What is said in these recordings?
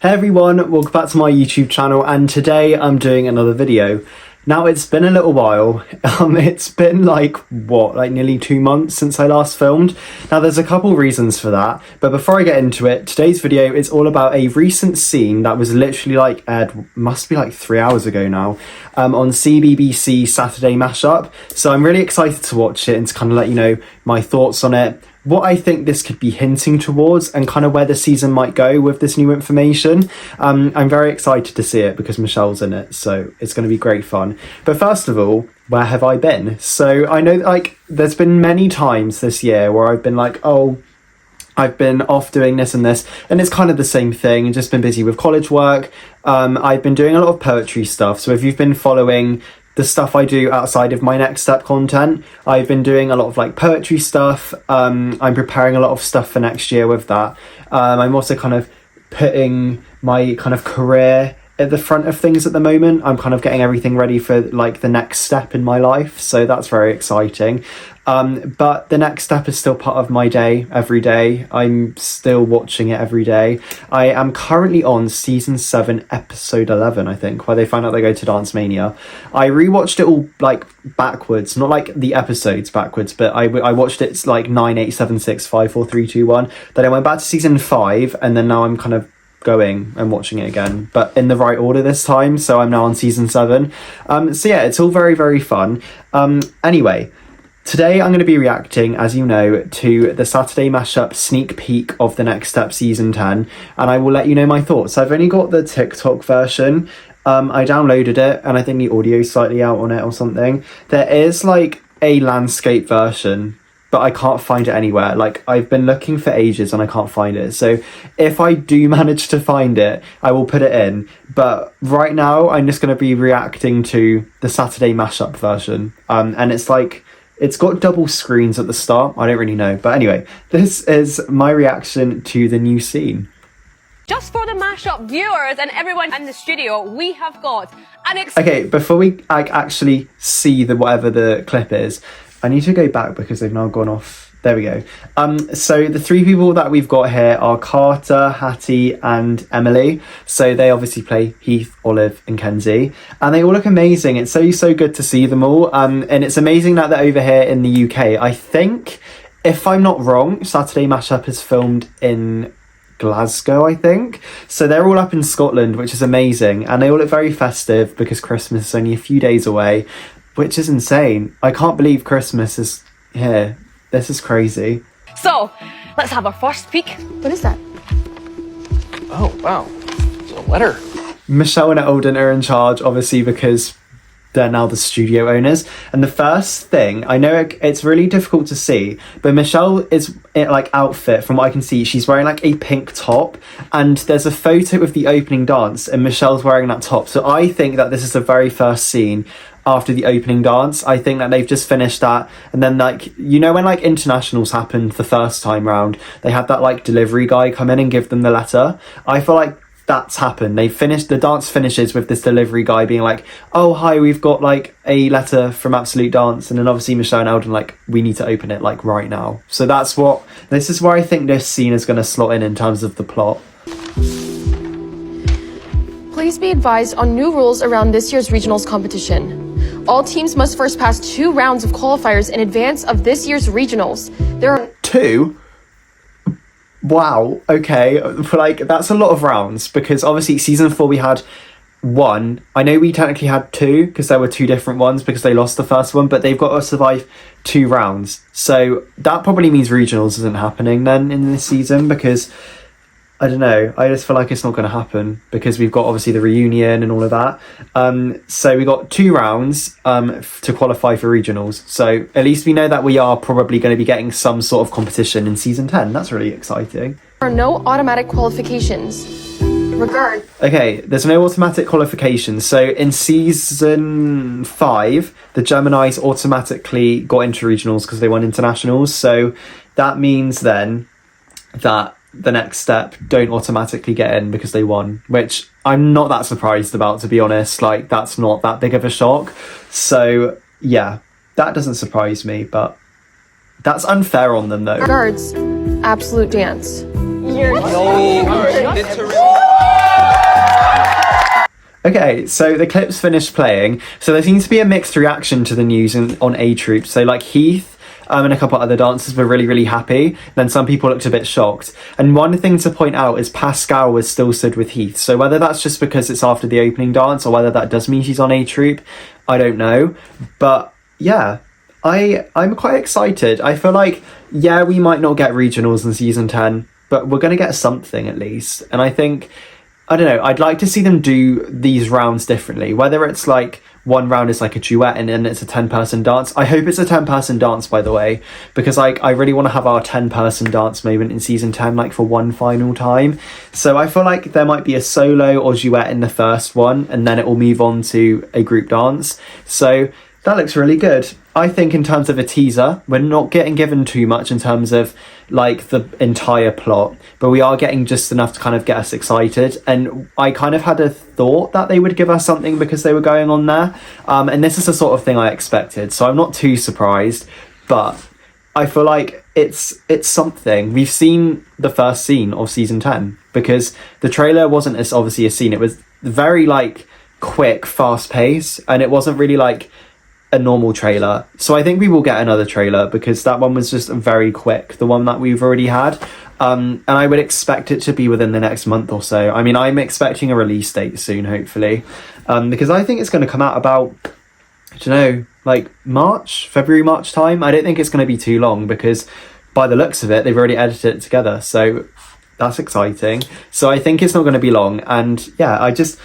Hey everyone, welcome back to my YouTube channel, and today I'm doing another video. Now it's been a little while, it's been like nearly 2 months since I last filmed. Now there's a couple reasons for that, but before I get into it, today's video is all about a recent scene that was literally aired, must be 3 hours ago now, on CBBC Saturday Mashup. So I'm really excited to watch it and to kind of let you know my thoughts on it, what I think this could be hinting towards, and kind of where the season might go with this new information. I'm very excited to see it because Michelle's in it, so it's going to be great fun. But first of all, where have I been? So I know there's been many times this year where I've been I've been off doing this and this, and it's kind of the same thing, and just been busy with college work. I've been doing a lot of poetry stuff, so if you've been following the stuff I do outside of my next step content, I've been doing a lot of poetry stuff. I'm preparing a lot of stuff for next year with that. I'm also kind of putting my kind of career at the front of things at the moment. I'm kind of getting everything ready for the next step in my life, so that's very exciting. But the next step is still part of my day every day. I'm still watching it every day. I am currently on season 7 episode 11, I think, where they find out they go to Dance Mania. I rewatched it all backwards, not the episodes backwards, but I watched it 9, 8, 7, 6, 5, 4, 3, 2, 1. Then I went back to season 5, and then now I'm kind of going and watching it again, but in the right order this time, so I'm now on season 7. So yeah, it's all very, very fun. Anyway, today I'm going to be reacting, as you know, to the Saturday Mashup sneak peek of the Next Step season 10, and I will let you know my thoughts. I've only got the TikTok version. I downloaded it, and I think the audio is slightly out on it or something. There is a landscape version, but I can't find it anywhere. I've been looking for ages and I can't find it. So if I do manage to find it, I will put it in. But right now, I'm just going to be reacting to the Saturday Mashup version. And it's got double screens at the start. I don't really know. But anyway, this is my reaction to the new scene. Just for the Mashup viewers and everyone in the studio, we have got an Okay, before we actually see whatever the clip is, I need to go back because they've now gone off. There we go. So the 3 people that we've got here are Carter, Hattie, and Emily. So they obviously play Heath, Olive, and Kenzie, and they all look amazing. It's so good to see them all. And it's amazing that they're over here in the UK. I think, if I'm not wrong, Saturday Mashup is filmed in Glasgow, I think. So they're all up in Scotland, which is amazing, and they all look very festive because Christmas is only a few days away, which is insane. I can't believe Christmas is here. This is crazy. So, let's have our first peek. What is that? Oh, wow. It's a letter. Michelle and Eldon are in charge, obviously, because they're now the studio owners. And the first thing, I know it's really difficult to see, but Michelle is outfit, from what I can see, she's wearing a pink top, and there's a photo of the opening dance and Michelle's wearing that top. So I think that this is the very first scene after the opening dance. I think that they've just finished that, and then when internationals happened the first time round, they had that delivery guy come in and give them the letter. I feel like that's happened. They finished, the dance finishes with this delivery guy being oh hi, we've got a letter from Absolute Dance, and then obviously Michelle and Eldon we need to open it right now. So this is where I think this scene is going to slot in terms of the plot. Please be advised on new rules around this year's regionals competition. All teams must first pass 2 rounds of qualifiers in advance of this year's regionals. There are 2? Wow, okay. That's a lot of rounds, because obviously season 4 we had 1. I know we technically had 2 because there were 2 different ones because they lost the first one, but they've got to survive 2 rounds. So that probably means regionals isn't happening then in this season, because I don't know, I just feel like it's not going to happen because we've got obviously the reunion and all of that. So we got 2 rounds to qualify for regionals. So at least we know that we are probably going to be getting some sort of competition in season 10. That's really exciting. are no automatic qualifications. Okay, there's no automatic qualifications. So in season 5, the Geminis automatically got into regionals because they won internationals. So that means then that the next step don't automatically get in because they won, which I'm not that surprised about, to be honest. That's not that big of a shock. So yeah, that doesn't surprise me, but that's unfair on them though. Absolute Dance. No, Okay, so the clip's finished playing. So there seems to be a mixed reaction to the news on A Troop. So like Heath and a couple of other dancers were really, really happy. Then some people looked a bit shocked. And one thing to point out is Pascal was still stood with Heath. So whether that's just because it's after the opening dance or whether that does mean she's on A Troop, I don't know. But yeah, I'm quite excited. I feel like, yeah, we might not get regionals in season 10, but we're going to get something at least. And I think, I don't know, I'd like to see them do these rounds differently, whether it's like one round is like a duet and then it's a 10-person dance. I hope it's a 10-person dance, by the way, because like I really want to have our 10-person dance moment in season 10 like for one final time. So I feel like there might be a solo or duet in the first one and then it will move on to a group dance. So that looks really good. I think in terms of a teaser, we're not getting given too much in terms of like the entire plot, but we are getting just enough to kind of get us excited. And I kind of had a thought that they would give us something because they were going on there. And this is the sort of thing I expected. So I'm not too surprised, but I feel like it's something. We've seen the first scene of season 10 because the trailer wasn't as obviously a scene. It was very like quick, fast pace, and it wasn't really like a normal trailer. So I think we will get another trailer because that one was just very quick, the one that we've already had. And I would expect it to be within the next month or so. I mean, I'm expecting a release date soon, hopefully, because I think it's going to come out about, I don't know, like February, March time. I don't think it's going to be too long because by the looks of it, they've already edited it together. So that's exciting. So I think it's not going to be long. And yeah, I just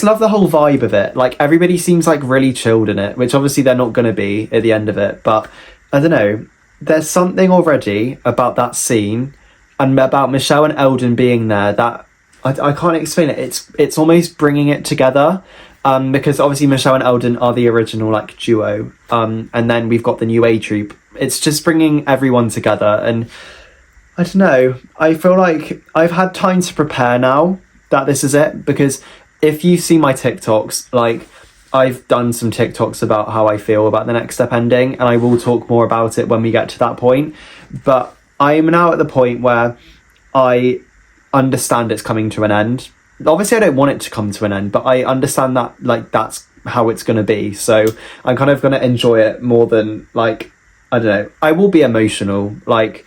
love the whole vibe of it. Like everybody seems like really chilled in it, which obviously they're not going to be at the end of it. But I don't know, there's something already about that scene and about Michelle and Eldon being there that I can't explain it. It's almost bringing it together. Because obviously Michelle and Eldon are the original like duo. And then we've got the new A Troop. It's just bringing everyone together. And I don't know, I feel like I've had time to prepare now that this is it, because if you see my TikToks, like I've done some TikToks about how I feel about the next step ending, and I will talk more about it when we get to that point. But I am now at the point where I understand it's coming to an end. Obviously I don't want it to come to an end, but I understand that like that's how it's going to be. So I'm kind of going to enjoy it more than like, I don't know, I will be emotional. Like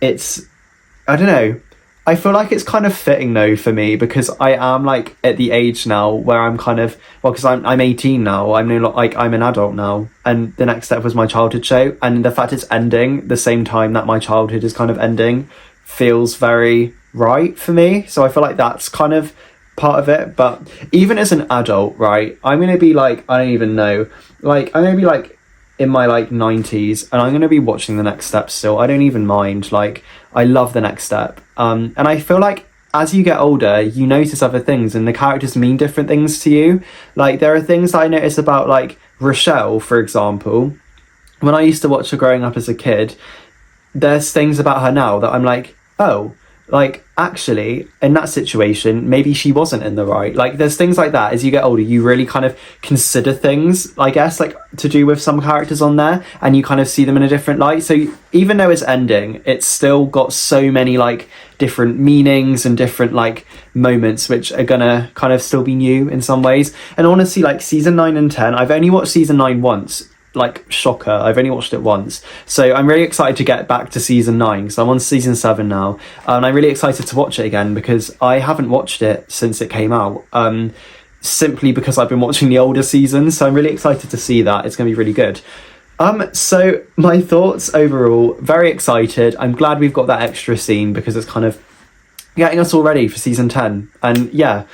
I don't know. I feel like it's kind of fitting though for me because I am like at the age now where I'm kind of, well, because I'm 18 now. I'm no like I'm an adult now, and the next step was my childhood show, and the fact it's ending the same time that my childhood is kind of ending feels very right for me. So I feel like that's kind of part of it. But even as an adult, right, I'm gonna be like, I don't even know, like I'm gonna be like in my like 90s and I'm going to be watching the next step still. I don't even mind. Like I love the next step. And I feel like as you get older, you notice other things and the characters mean different things to you. Like there are things that I notice about like Rochelle, for example. When I used to watch her growing up as a kid, there's things about her now that I'm like, oh, like actually in that situation maybe she wasn't in the right. Like there's things like that. As you get older, you really kind of consider things, I guess, like to do with some characters on there, and you kind of see them in a different light. So even though it's ending, it's still got so many like different meanings and different like moments which are gonna kind of still be new in some ways. And honestly, like season 9 and 10, I've only watched season 9 once. Like shocker, I've only watched it once, so I'm really excited to get back to season 9 because I'm on season 7 now, and I'm really excited to watch it again because I haven't watched it since it came out, simply because I've been watching the older seasons. So I'm really excited to see that. It's going to be really good. So my thoughts overall, very excited. I'm glad we've got that extra scene because it's kind of getting us all ready for season 10. And yeah,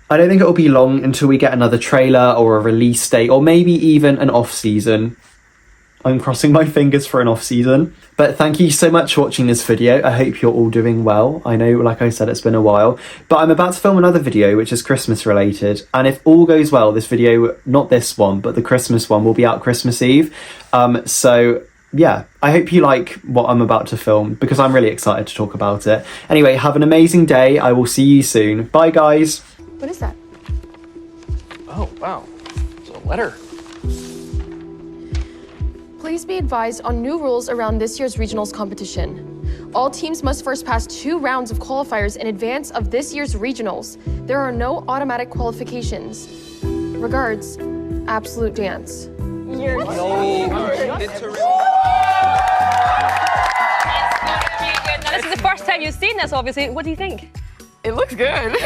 I don't think it'll be long until we get another trailer or a release date, or maybe even an off-season. I'm crossing my fingers for an off-season. But thank you so much for watching this video. I hope you're all doing well. I know, like I said, it's been a while. But I'm about to film another video, which is Christmas related. And if all goes well, this video, not this one, but the Christmas one, will be out Christmas Eve. So yeah, I hope you like what I'm about to film because I'm really excited to talk about it. Anyway, have an amazing day. I will see you soon. Bye, guys. What is that? Oh, wow. It's a letter. Please be advised on new rules around this year's regionals competition. All teams must first pass 2 rounds of qualifiers in advance of this year's regionals. There are no automatic qualifications. Regards, Absolute Dance. Now, this is the first time you've seen this, obviously. What do you think? It looks good.